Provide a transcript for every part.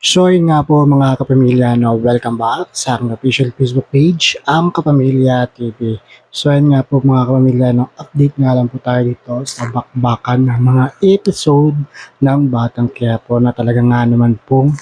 So yun nga po mga kapamilya, no, welcome back sa aking official Facebook page, ang Kapamilya TV. So yun nga po mga kapamilya, no, update nga lang po tayo dito sa bakbakan ng mga episode ng Batang Quiapo na talaga nga naman pong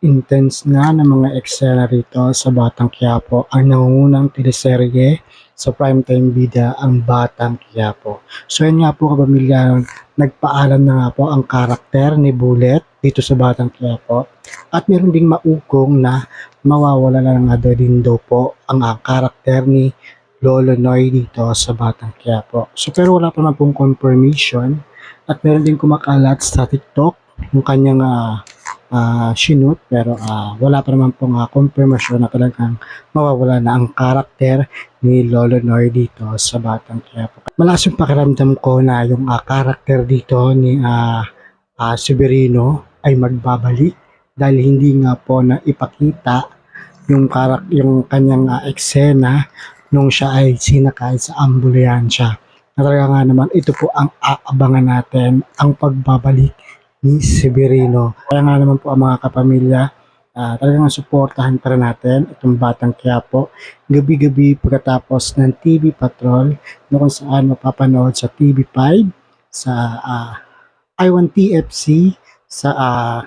intense nga ng mga eksena rito sa Batang Quiapo. Ang nangungunang teleserye sa primetime bida ang Batang Quiapo. So yun nga po kapamilya, nagpaalam na nga po ang karakter ni Bullet dito sa Batang Quiapo at meron ding maugong na mawawala na nga din daw po ang karakter ni Lolo Noy dito sa Batang Quiapo. So pero wala pa naman pong confirmation at meron din kumakalat sa TikTok yung kanyang shoot pero wala pa naman pong confirmation na talagang mawawala na ang karakter ni Lolo Noy dito sa Batang Quiapo. Malakas yung pakiramdam ko na yung karakter dito ni Severino ay magbabalik dahil hindi nga po na ipakita yung kanyang eksena nung siya ay sinakay sa ambulansya. Talaga nga naman ito po ang aabangan natin, ang pagbabalik ni Severino. Kaya nga naman po ang mga kapamilya, talagang suportahan pa rin natin itong Batang Quiapo gabi-gabi pagkatapos ng TV Patrol na kung saan mapapanood sa TV5, sa I1 TFC, sa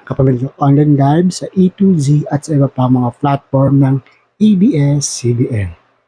Kapamilya Online Live, sa E2Z at sa iba pa mga platform ng ABS-CBN.